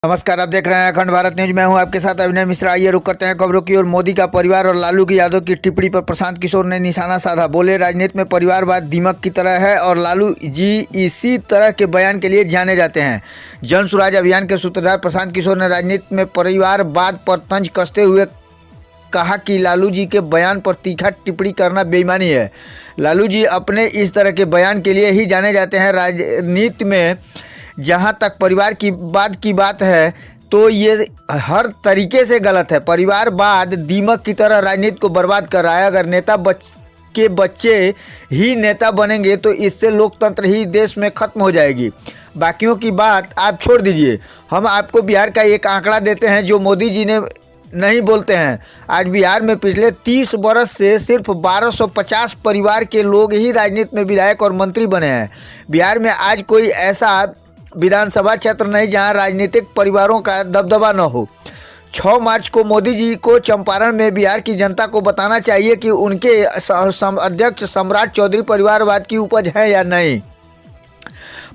नमस्कार, आप देख रहे हैं अखंड भारत न्यूज। मैं हूं आपके साथ अभिनय मिश्रा। आइए रुक करते हैं खबरों की ओर। मोदी का परिवार और लालू की यादव की टिप्पणी पर प्रशांत किशोर ने निशाना साधा। बोले, राजनीति में परिवारवाद दीमक की तरह है और लालू जी इसी तरह के बयान के लिए जाने जाते हैं। जन सुराज अभियान के सूत्रधार प्रशांत किशोर ने राजनीति में परिवारवाद पर तंज कसते हुए कहा कि लालू जी के बयान पर तीखा टिप्पणी करना बेईमानी है। लालू जी अपने इस तरह के बयान के लिए ही जाने जाते हैं। राजनीति में जहाँ तक परिवार की बात है तो ये हर तरीके से गलत है। परिवारवाद दीमक की तरह राजनीति को बर्बाद कर रहा है। अगर नेता के बच्चे ही नेता बनेंगे तो इससे लोकतंत्र ही देश में खत्म हो जाएगी। बाकियों की बात आप छोड़ दीजिए। हम आपको बिहार का एक आंकड़ा देते हैं जो मोदी जी ने नहीं बोलते हैं। आज बिहार में पिछले 30 वर्ष से सिर्फ 1250 परिवार के लोग ही राजनीति में विधायक और मंत्री बने हैं। बिहार में आज कोई ऐसा विधानसभा क्षेत्र नहीं जहां राजनीतिक परिवारों का दबदबा न हो। 6 मार्च को मोदी जी को चंपारण में बिहार की जनता को बताना चाहिए कि उनके अध्यक्ष सम्राट चौधरी परिवारवाद की उपज है या नहीं।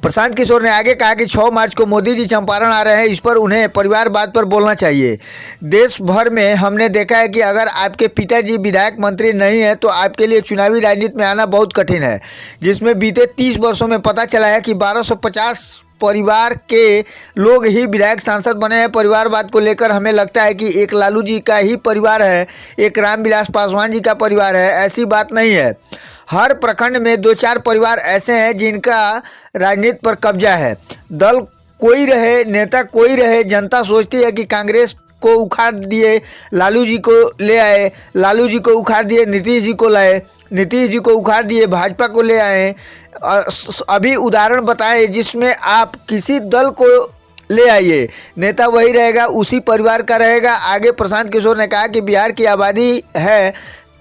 प्रशांत किशोर ने आगे कहा कि 6 मार्च को मोदी जी चंपारण आ रहे हैं, इस पर उन्हें परिवारवाद पर बोलना चाहिए। देश भर में हमने देखा है कि अगर आपके पिताजी विधायक मंत्री नहीं है तो आपके लिए चुनावी राजनीति में आना बहुत कठिन है, जिसमें बीते 30 वर्षों में पता चला है कि 1250 परिवार के लोग ही विधायक सांसद बने हैं। परिवारवाद को लेकर हमें लगता है कि एक लालू जी का ही परिवार है, एक रामविलास पासवान जी का परिवार है। ऐसी बात नहीं है। हर प्रखंड में 2-4 परिवार ऐसे हैं जिनका राजनीति पर कब्जा है। दल कोई रहे, नेता कोई रहे, जनता सोचती है कि कांग्रेस को उखाड़ दिए लालू जी को ले आए, लालू जी को उखाड़ दिए नीतीश जी को लाए, नीतीश जी को उखाड़ दिए भाजपा को ले आए। अभी उदाहरण बताएं जिसमें आप किसी दल को ले आइए, नेता वही रहेगा, उसी परिवार का रहेगा। आगे प्रशांत किशोर ने कहा कि बिहार की आबादी है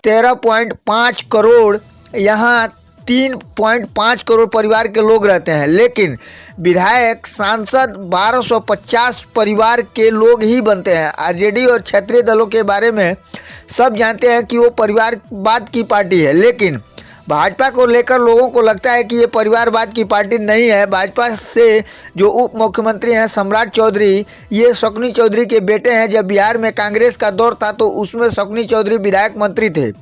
13.5 करोड़, यहाँ 3.5 करोड़ परिवार के लोग रहते हैं, लेकिन विधायक सांसद 1250 परिवार के लोग ही बनते हैं। आरजेडी और क्षेत्रीय दलों के बारे में सब जानते हैं कि वो परिवारवाद की पार्टी है, लेकिन भाजपा को लेकर लोगों को लगता है कि ये परिवारवाद की पार्टी नहीं है। भाजपा से जो उप मुख्यमंत्री हैं सम्राट चौधरी, ये शकुनी चौधरी के बेटे हैं। जब बिहार में कांग्रेस का दौर था तो उसमें शकुनी चौधरी विधायक मंत्री थे।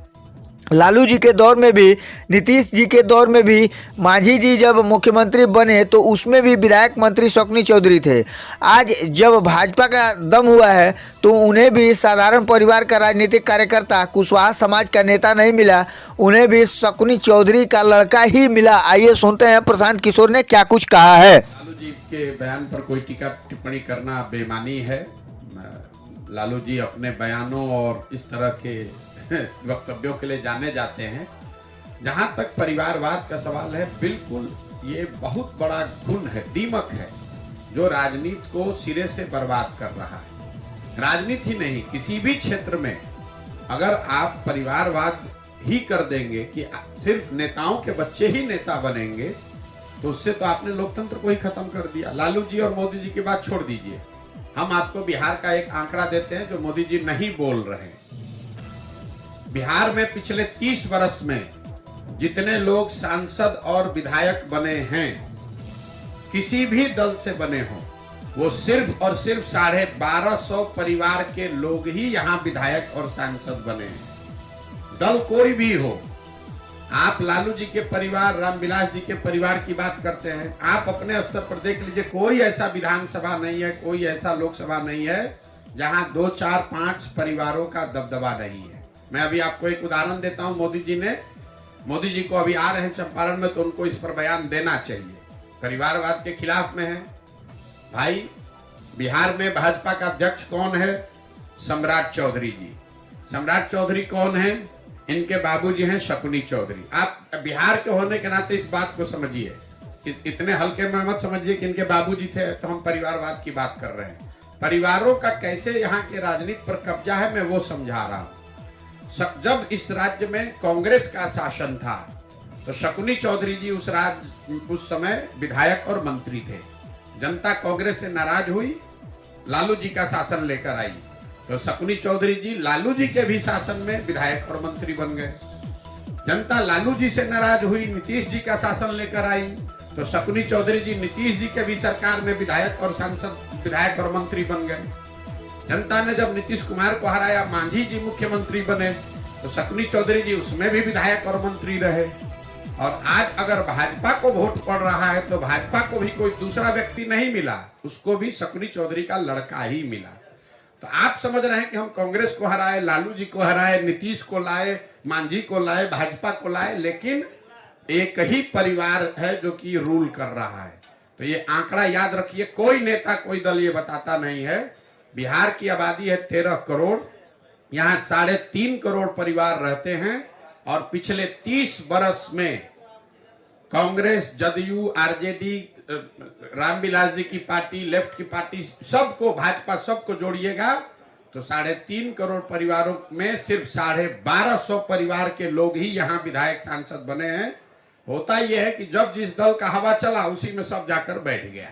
लालू जी के दौर में भी, नीतीश जी के दौर में भी, मांझी जी जब मुख्यमंत्री बने तो उसमें भी विधायक मंत्री शकुनी चौधरी थे। आज जब भाजपा का दम हुआ है तो उन्हें भी साधारण परिवार का राजनीतिक कार्यकर्ता, कुशवाहा समाज का नेता नहीं मिला, उन्हें भी शकुनी चौधरी का लड़का ही मिला। आइए सुनते हैं प्रशांत किशोर ने क्या कुछ कहा है। लालू जी के बयान पर कोई टीका टिप्पणी करना बेईमानी है। लालू जी अपने बयानों और इस तरह के वक्तव्यों के लिए जाने जाते हैं। जहां तक परिवारवाद का सवाल है, बिल्कुल ये बहुत बड़ा घुन है, दीमक है, जो राजनीति को सिरे से बर्बाद कर रहा है। राजनीति ही नहीं, किसी भी क्षेत्र में अगर आप परिवारवाद ही कर देंगे कि सिर्फ नेताओं के बच्चे ही नेता बनेंगे तो उससे तो आपने लोकतंत्र को ही खत्म कर दिया। लालू जी और मोदी जी की बात छोड़ दीजिए, हम आपको बिहार का एक आंकड़ा देते हैं जो मोदी जी नहीं बोल रहे हैं। बिहार में पिछले 30 वर्ष में जितने लोग सांसद और विधायक बने हैं, किसी भी दल से बने हों, वो सिर्फ और सिर्फ 1250 परिवार के लोग ही यहां विधायक और सांसद बने हैं। दल कोई भी हो, आप लालू जी के परिवार, रामविलास जी के परिवार की बात करते हैं, आप अपने स्तर पर देख लीजिए, कोई ऐसा विधानसभा नहीं है, कोई ऐसा लोकसभा नहीं है जहां 2, 4, 5 परिवारों का दबदबा नहीं है। मैं अभी आपको एक उदाहरण देता हूं। मोदी जी को अभी आ रहे हैं चंपारण में, तो उनको इस पर बयान देना चाहिए। परिवारवाद के खिलाफ में है भाई। बिहार में भाजपा का अध्यक्ष कौन है? सम्राट चौधरी जी। सम्राट चौधरी कौन है? इनके बाबूजी हैं शकुनी चौधरी। आप बिहार के होने के नाते इस बात को समझिए, इतने हल्के में मत समझिए कि इनके बाबूजी थे तो हम परिवारवाद की बात कर रहे हैं। परिवारों का कैसे यहाँ के राजनीति पर कब्जा है, मैं वो समझा रहा हूँ। जब इस राज्य में कांग्रेस का शासन था तो शकुनी चौधरी जी उस समय विधायक और मंत्री थे। जनता कांग्रेस से नाराज हुई, लालू जी का शासन लेकर आई, तो शकुनी चौधरी जी लालू जी के भी शासन में विधायक और मंत्री बन गए। जनता लालू जी से नाराज हुई, नीतीश जी का शासन लेकर आई, तो शकुनी चौधरी जी नीतीश जी के भी सरकार में विधायक और सांसद विधायक और मंत्री बन गए। जनता ने जब नीतीश कुमार को हराया, मांझी जी मुख्यमंत्री बने, तो शकुनी चौधरी जी उसमें भी विधायक और मंत्री रहे। और आज अगर भाजपा को वोट पड़ रहा है तो भाजपा को भी कोई दूसरा व्यक्ति नहीं मिला, उसको भी शकुनी चौधरी का लड़का ही मिला। तो आप समझ रहे हैं कि हम कांग्रेस को हराए, लालू जी को हराए, नीतीश को लाए, मांझी को लाए, भाजपा को लाए, लेकिन एक ही परिवार है जो कि रूल कर रहा है। तो ये आंकड़ा याद रखिए, कोई नेता कोई दल ये बताता नहीं है। बिहार की आबादी है 13 करोड़, यहाँ 3.5 करोड़ परिवार रहते हैं और पिछले 30 बरस में कांग्रेस, जदयू, आरजेडी, रामविलास जी की पार्टी, लेफ्ट की पार्टी, सबको, भाजपा, सबको जोड़िएगा तो 3.5 करोड़ परिवारों में सिर्फ 1250 परिवार के लोग ही यहाँ विधायक सांसद बने हैं। होता यह है कि जब जिस दल का हवा चला उसी में सब जाकर बैठ गया।